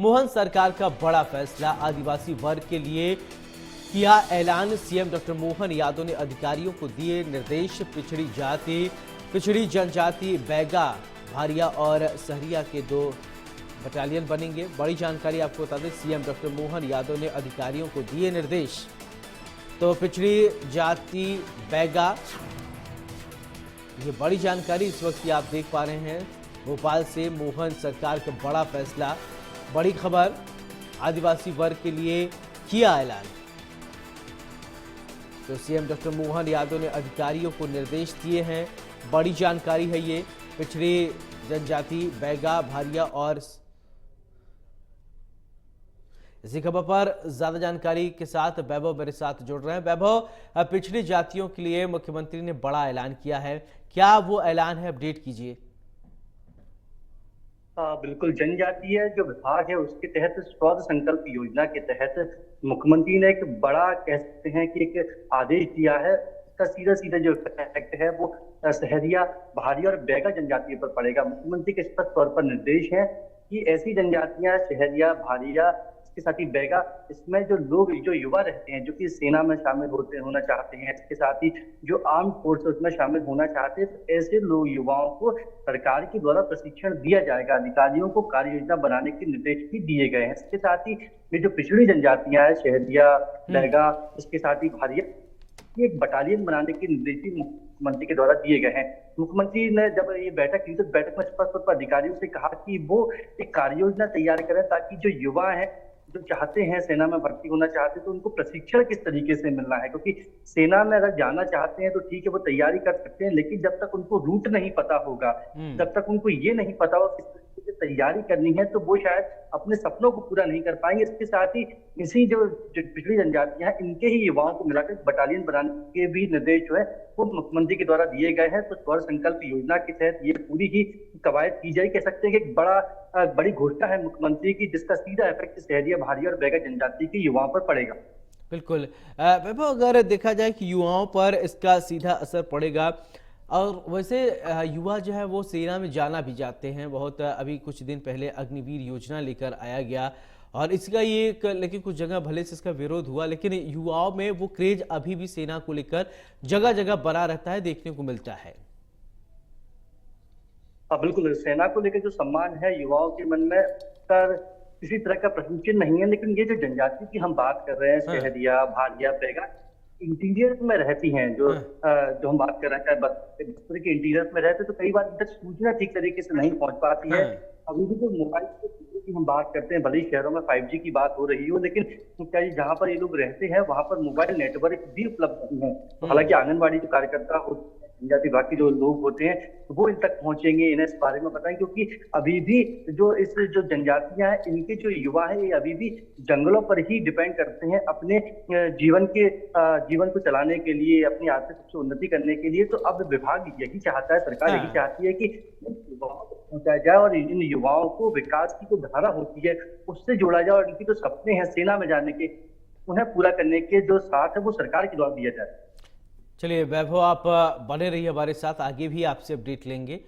मोहन सरकार का बड़ा फैसला, आदिवासी वर्ग के लिए किया ऐलान। सीएम डॉक्टर मोहन यादव ने अधिकारियों को दिए निर्देश। पिछड़ी जनजाति बैगा, भारिया और सहरिया के 2 बटालियन बनेंगे। बड़ी जानकारी आपको बता दें, सीएम डॉक्टर मोहन यादव ने अधिकारियों को दिए निर्देश। तो पिछड़ी जाति बैगा, ये बड़ी जानकारी इस वक्त की आप देख पा रहे हैं। भोपाल से मोहन सरकार का बड़ा फैसला, बड़ी खबर, आदिवासी वर्ग के लिए किया ऐलान। तो सीएम डॉक्टर मोहन यादव ने अधिकारियों को निर्देश दिए हैं। बड़ी जानकारी है ये। पिछड़ी जनजाति बैगा, भारिया और इसी खबर पर ज्यादा जानकारी के साथ वैभव मेरे साथ जुड़ रहे हैं। वैभव, पिछड़ी जातियों के लिए मुख्यमंत्री ने बड़ा ऐलान किया है, क्या वो ऐलान है, अपडेट कीजिए। बिल्कुल, जनजातीय जो विभाग है उसके तहत स्वास्थ्य संकल्प योजना के तहत मुख्यमंत्री ने एक बड़ा, कह सकते हैं कि एक आदेश दिया है। इसका सीधा सीधा जो इफेक्ट है वो सहरिया, भारिया और बैगा जनजातियों पर पड़ेगा। मुख्यमंत्री के स्पष्ट तौर पर निर्देश है कि ऐसी जनजातियां सहरिया, भारिया, इसके साथ ही बैगा, इसमें जो लोग, जो युवा रहते हैं, जो कि सेना में शामिल होना चाहते हैं, इसके साथ ही जो आर्म फोर्स उसमें शामिल होना चाहते हैं, तो ऐसे लोग, युवाओं को सरकार के द्वारा प्रशिक्षण दिया जाएगा। अधिकारियों को कार्य योजना बनाने के निर्देश भी दिए गए हैं। इसके साथ ही ये जो पिछड़ी जनजातियां हैं, सहरिया, बैगा, इसके साथ ही भारिया, ये एक बटालियन बनाने के निर्देश भी मुख्यमंत्री के द्वारा दिए गए हैं। मुख्यमंत्री ने जब ये बैठक की तो बैठक में स्पष्ट तौर पर अधिकारियों से कहा कि वो एक कार्य योजना तैयार करें ताकि जो युवा हैं, जो चाहते हैं सेना में भर्ती होना चाहते हैं, तो उनको प्रशिक्षण किस तरीके से मिलना है। क्योंकि सेना में अगर जाना चाहते हैं तो ठीक है, वो तैयारी कर सकते हैं, लेकिन जब तक उनको रूट नहीं पता होगा, जब तक उनको ये नहीं पता होगा किस तरीके से तैयारी करनी है, तो वो शायद अपने सपनों को पूरा नहीं कर पाएंगे। इसके साथ ही इसी जो पिछड़ी जनजातियां हैं, इनके ही युवाओं को मिलाकर बटालियन बनाने के भी निर्देश जो है वो मुख्यमंत्री के द्वारा दिए गए हैं। तो स्वर्ण संकल्प योजना के तहत ये पूरी ही कवायद की जाए। कह सकते हैं कि एक बड़ी घोषणा है मुख्यमंत्री की, जिसका सीधा इफेक्ट सहरिया, भारिया और बैगा जनजाति के युवाओं पर पड़ेगा। बिल्कुल वैभव, अगर देखा जाए कि युवाओं पर इसका सीधा असर पड़ेगा, और वैसे युवा जो है वो सेना में जाना भी चाहते हैं बहुत। अभी कुछ दिन पहले अग्निवीर योजना लेकर आया गया और इसका ये लेकिन कुछ जगह भले से इसका विरोध हुआ, लेकिन युवाओं में वो क्रेज अभी भी सेना को लेकर जगह जगह बना रहता है, देखने को मिलता है। बिल्कुल, सेना को लेकर जो सम्मान है युवाओं के मन में, पर किसी तरह का प्रश्न नहीं है। लेकिन ये जो जनजाति की हम बात कर रहे हैं, सहरिया, भारिया, बैगा, इंटीरियर में रहती हैं, जो हम बात कर रहे हैं, बस्तर के इंटीरियर में रहते, तो कई बार तक सूचना ठीक तरीके से नहीं पहुंच पाती है। अभी भी जो मोबाइल की हम बात करते हैं, भले ही शहरों में 5G की बात हो रही हो, लेकिन क्या जहाँ पर ये लोग रहते हैं वहां पर मोबाइल नेटवर्क भी उपलब्ध नहीं है। हालांकि आंगनबाड़ी जो कार्यकर्ता जनजाति विभाग के जो लोग होते हैं वो इन तक पहुंचेंगे, इन्हें इस बारे में बताएं, क्योंकि अभी भी जो जनजातियां हैं, इनके जो युवा है, ये अभी भी जंगलों पर ही डिपेंड करते हैं अपने जीवन को चलाने के लिए, अपनी आर्थिक रूप से उन्नति करने के लिए। तो अब विभाग यही चाहता है, सरकार यही चाहती है कि युवाओं को पहुंचाया जाए और इन युवाओं को विकास की जो धारा होती है उससे जोड़ा जाए, और इनकी जो सपने हैं सेना में जाने के, उन्हें पूरा करने के जो साथ है वो सरकार के द्वारा दिया जाए। चलिए वैभव, आप बने रहिए हमारे साथ, आगे भी आपसे अपडेट लेंगे।